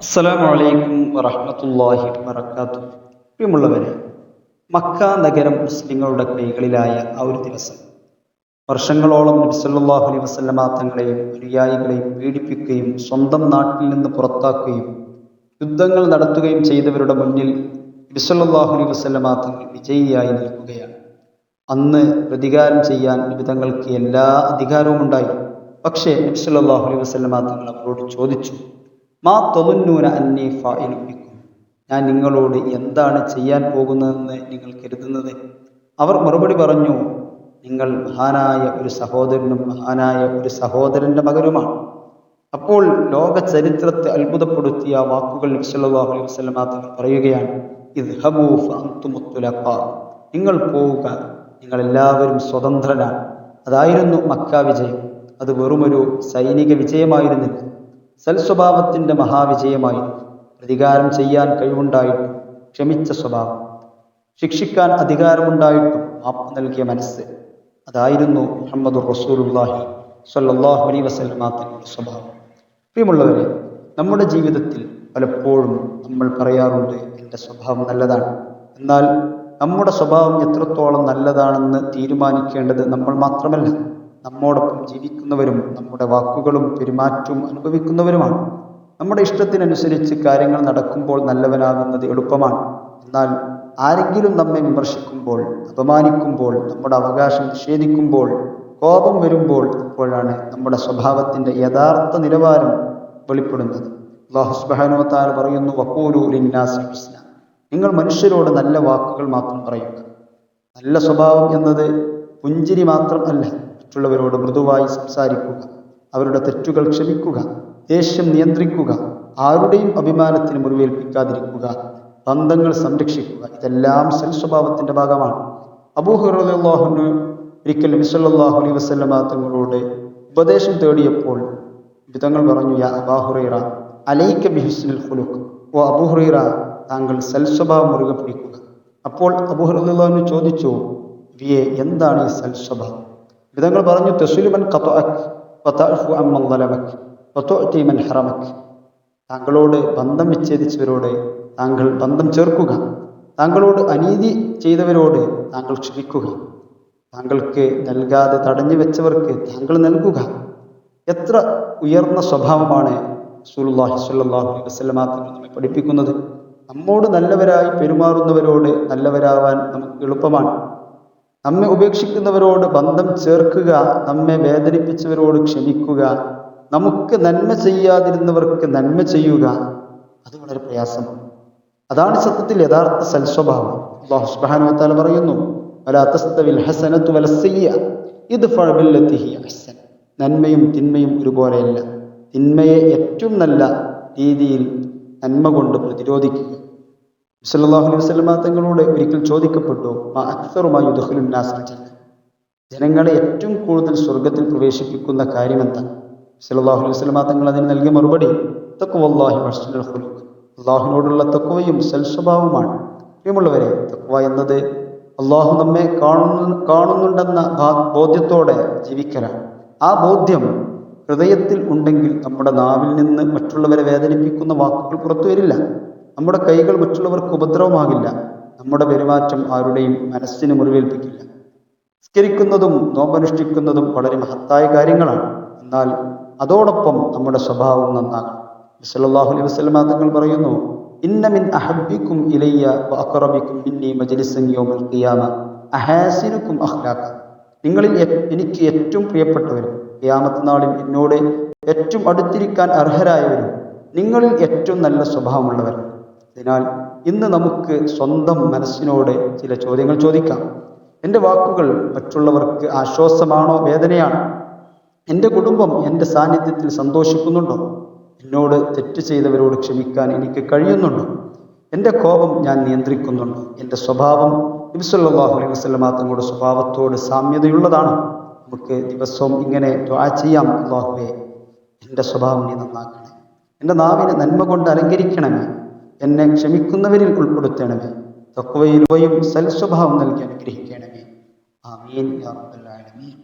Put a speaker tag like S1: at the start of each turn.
S1: അസ്സലാമു അലൈക്കും വറഹ്മത്തുള്ളാഹി വബറകാതുഹു. പ്രിയമുള്ളവരെ, മക്ക നഗരം മുസ്ലിങ്ങളുടെ കൈകളിലായ ആ ഒരു ദിവസം വർഷങ്ങളോളം നബി സല്ലല്ലാഹു അലൈഹി വസല്ലമ തങ്ങളെയും അനുയായികളെയും പീഡിപ്പിക്കുകയും സ്വന്തം നാട്ടിൽ നിന്ന് പുറത്താക്കുകയും യുദ്ധങ്ങൾ നടത്തുകയും ചെയ്തവരുടെ മുന്നിൽ നബി സല്ലല്ലാഹു അലൈഹി വസല്ലമ തങ്ങൾ വിജയിയായി നിൽക്കുകയാണ്. അന്ന് പ്രതികാരം ചെയ്യാൻ നബി തങ്ങൾക്ക് എല്ലാ അധികാരവും ഉണ്ടായിരുന്നു. പക്ഷേ നബി സല്ലല്ലാഹു അലൈഹി വസല്ലമ തങ്ങൾ അവരോട് ചോദിച്ചു, മാ തദുന്നൂന അന്നീ ഫാഇലു ബിക്കും, ഞാൻ നിങ്ങളോട് എന്താണ് ചെയ്യാൻ പോകുന്നതെന്ന് നിങ്ങൾ കരുതുന്നത്? അവർ മറുപടി പറഞ്ഞു, നിങ്ങൾ മഹാനായ ഒരു സഹോദരനും മഹാനായ ഒരു സഹോദരന്റെ മകനുമാണ്. അപ്പോൾ ലോക ചരിത്രത്തെ അത്ഭുതപ്പെടുത്തിയ വാക്കുകൾ നബി സല്ലല്ലാഹു അലൈഹി വസല്ലമ തങ്ങൾ പറയുകയാണ്, ഇദ്ഹബൂ ഫഅൻതുമുത് തുലഖാ, നിങ്ങൾ പോവുക, നിങ്ങൾ എല്ലാവരും സ്വതന്ത്രനാണ്. അതായിരുന്നു മക്ക വിജയം. അത് വെറുമൊരു സൈനിക വിജയമായിരുന്നില്ല, സൽസ്വഭാവത്തിന്റെ മഹാവിജയമായിരുന്നു. പ്രതികാരം ചെയ്യാൻ കഴിവുണ്ടായിട്ടും ക്ഷമിച്ച സ്വഭാവം, ശിക്ഷിക്കാൻ അധികാരമുണ്ടായിട്ടും മാപ്പ് നൽകിയ മനസ്സ്, അതായിരുന്നു മുഹമ്മദുർ റസൂലുള്ളാഹി സ്വല്ലല്ലാഹു അലൈഹി വസല്ലമ തങ്ങളുടെ സ്വഭാവം. പ്രിയമുള്ളവരെ, നമ്മുടെ ജീവിതത്തിൽ പലപ്പോഴും നമ്മൾ പറയാറുണ്ട്, എൻ്റെ സ്വഭാവം നല്ലതാണ്. എന്നാൽ നമ്മുടെ സ്വഭാവം എത്രത്തോളം നല്ലതാണെന്ന് തീരുമാനിക്കേണ്ടത് നമ്മൾ മാത്രമല്ല, നമ്മോടൊപ്പം ജീവിക്കുന്നവരും നമ്മുടെ വാക്കുകളും പെരുമാറ്റവും അനുഭവിക്കുന്നവരുമാണ്. നമ്മുടെ ഇഷ്ടത്തിനനുസരിച്ച് കാര്യങ്ങൾ നടക്കുമ്പോൾ നല്ലവനാകുന്നത് എളുപ്പമാണ്. എന്നാൽ ആരെങ്കിലും നമ്മെ വിമർശിക്കുമ്പോൾ, അപമാനിക്കുമ്പോൾ, നമ്മുടെ അവകാശം നിഷേധിക്കുമ്പോൾ, കോപം വരുമ്പോൾ, അപ്പോഴാണ് നമ്മുടെ സ്വഭാവത്തിൻ്റെ യഥാർത്ഥ നിലവാരം വെളിപ്പെടുന്നത്. അല്ലാഹു സുബ്ഹാനഹു വ തആല പറയുന്നു, വഖൂലു ലിന്നാസി ഹുസ്ന, നിങ്ങൾ മനുഷ്യരോട് നല്ല വാക്കുകൾ മാത്രം പറയുക. നല്ല സ്വഭാവം എന്നത് പുഞ്ചിരി മാത്രം അല്ല, മറ്റുള്ളവരോട് മൃദുവായി സംസാരിക്കുക, അവരുടെ തെറ്റുകൾ ക്ഷമിക്കുക, ദേഷ്യം നിയന്ത്രിക്കുക, ആരുടെയും അഭിമാനത്തിന് മുറിവേൽപ്പിക്കാതിരിക്കുക, ബന്ധങ്ങൾ സംരക്ഷിക്കുക, ഇതെല്ലാം സൽസ്വഭാവത്തിന്റെ ഭാഗമാണ്. അബൂ ഹുറൈറ റളിയല്ലാഹു അൻഹു ഒരിക്കൽ നബി സല്ലല്ലാഹു അലൈഹി വസല്ലമ തങ്ങളോട് ഉപദേശം തേടിയപ്പോൾ തങ്ങൾ പറഞ്ഞു, യാ അബൂ ഹുറൈറ അലൈക ബിഹുസ്നിൽ ഖുലുഖ്, ഓ അബൂ ഹുറൈറ, താങ്കൾ സൽസ്വഭാവം മുറുകെ പിടിക്കുക. അപ്പോൾ അബൂ ഹുറൈറ റളിയല്ലാഹു അൻഹു ചോദിച്ചു, നബിയേ, എന്താണ് ഈ സൽസ്വഭാവം? തങ്ങൾ പറഞ്ഞു, തസ്ലു മൻ ഖതഅക വതഅഫു അമ്മൻ ളലമക വതുഅതി മൻ ഹറമക, താങ്കളോട് ബന്ധം വിച്ഛേദിച്ചവരോട് താങ്കൾ ബന്ധം ചേർക്കുക, താങ്കളോട് അനീതി ചെയ്തവരോട് താങ്കൾ ക്ഷമിക്കുക, താങ്കൾക്ക് നൽകാതെ തടഞ്ഞു വെച്ചവർക്ക് താങ്കൾ നൽകുക. എത്ര ഉയർന്ന സ്വഭാവമാണ് റസൂലുള്ളാഹി സ്വല്ലല്ലാഹു അലൈഹി വസല്ലമ തങ്ങൾ നമ്മെ പഠിപ്പിക്കുന്നത്. നമ്മോട് നല്ലവരായി പെരുമാറുന്നവരോട് നല്ലവരാവാൻ നമുക്ക് എളുപ്പമാണ്. നമ്മെ ഉപേക്ഷിക്കുന്നവരോട് ബന്ധം ചേർക്കുക, നമ്മെ വേദനിപ്പിച്ചവരോട് ക്ഷമിക്കുക, നമുക്ക് നന്മ ചെയ്യാതിരുന്നവർക്ക് നന്മ ചെയ്യുക, അത് വളരെ പ്രയാസമാണ്. അതാണ് സത്യത്തിൽ യഥാർത്ഥ സൽസ്വഭാവം. അല്ലാഹു സുബ്ഹാനഹു വ തആല പറയുന്നു, വലാ തസ്തവിൽ ഹസനതു വലസ്സയ്യ ഇദ്ഫഅ ബില്ലതി ഹിയ അഹ്സൻ, നന്മയും തിന്മയും ഒരുപോലെയല്ല, തിന്മയെ ഏറ്റവും നല്ല രീതിയിൽ നന്മ കൊണ്ട് പ്രതിരോധിക്കുക. സല്ലല്ലാഹു അലൈഹി വസല്ലമ തങ്ങളോട് ഒരിക്കൽ ചോദിക്കപ്പെട്ടു, മാ അക്സറു മാ യുദ്ഖിലുൻ നാസൽ ജന്ന, ജനങ്ങളെ ഏറ്റവും കൂടുതൽ സ്വർഗ്ഗത്തിൽ പ്രവേശിപ്പിക്കുന്ന കാര്യമെന്താണ്? സല്ലല്ലാഹു അലൈഹി വസല്ലമ തങ്ങൾ അതിന് നൽകിയ മറുപടി, തഖ്വല്ലാഹി വഹ്സ്നുൽ ഖുലുഖ്, അല്ലാഹുവിനോടുള്ള തഖ്വയും സൽസ്വഭാവമാണ്. പ്രിയമുള്ളവരെ, തഖ്വ എന്നത് അല്ലാഹു നമ്മെ കാണുന്നുണ്ടെന്ന ബോധ്യത്തോടെ ജീവിക്കലാണ്. ആ ബോധ്യം ഹൃദയത്തിൽ ഉണ്ടെങ്കിൽ നമ്മുടെ നാവിൽ നിന്ന് മറ്റുള്ളവരെ വേദനിപ്പിക്കുന്ന വാക്കുകൾ പുറത്തു വരില്ല, നമ്മുടെ കൈകൾ മറ്റുള്ളവർക്ക് ഉപദ്രവമാകില്ല, നമ്മുടെ പെരുമാറ്റം ആരുടെയും മനസ്സിന് മുറിവേൽപ്പിക്കില്ല. നിസ്കരിക്കുന്നതും നോമ്പനുഷ്ഠിക്കുന്നതും വളരെ മഹത്തായ കാര്യങ്ങളാണ്. എന്നാൽ അതോടൊപ്പം നമ്മുടെ സ്വഭാവം നന്നാകണം. സല്ലല്ലാഹു അലൈഹി വസല്ലമ തങ്ങൾ പറയുന്നു, ഇന്ന മിൻ അഹബ്ബിക്കും ഇലയ്യ വഅഖറബിക്കും മിന്നി മജ്ലിസൻ യൗമൽ ഖിയാമ അഹാസിനുക്കും അഖ്ലാഖ, നിങ്ങളിൽ എനിക്ക് ഏറ്റവും പ്രിയപ്പെട്ടവരും ഖിയാമത്ത് നാളിൽ എന്നോട് ഏറ്റവും അടുത്തിരിക്കാൻ അർഹരായവരും നിങ്ങളിൽ ഏറ്റവും നല്ല സ്വഭാവമുള്ളവരും. അതിനാൽ ഇന്ന് നമുക്ക് സ്വന്തം മനസ്സിനോട് ചില ചോദ്യങ്ങൾ ചോദിക്കാം. എൻ്റെ വാക്കുകൾ മറ്റുള്ളവർക്ക് ആശ്വാസമാണോ വേദനയാണോ? എൻ്റെ കുടുംബം എൻ്റെ സാന്നിധ്യത്തിൽ സന്തോഷിക്കുന്നുണ്ടോ? എന്നോട് തെറ്റ് ചെയ്തവരോട് ക്ഷമിക്കാൻ എനിക്ക് കഴിയുന്നുണ്ടോ? എൻ്റെ കോപം ഞാൻ നിയന്ത്രിക്കുന്നുണ്ടോ? എൻ്റെ സ്വഭാവം നബി സല്ലല്ലാഹു അലൈഹി വസല്ലമ തങ്ങളുടെ സ്വഭാവത്തോട് സാമ്യതയുള്ളതാണോ? നമുക്ക് ദിവസവും ഇങ്ങനെ ദുആ ചെയ്യാം, അല്ലാഹുവേ, എൻ്റെ സ്വഭാവം നീ നന്നാക്കണേ, എൻ്റെ നാവിനെ നന്മ കൊണ്ട് അലങ്കരിക്കണമേ, എന്നെ ക്ഷമിക്കുന്നവരിൽ ഉൾപ്പെടുത്തണമേ, തഖ്വയും സൽസ്വഭാവം നൽകി അനുഗ്രഹിക്കണമേ. ആമീൻ യാ റബ്ബൽ ആലമീൻ.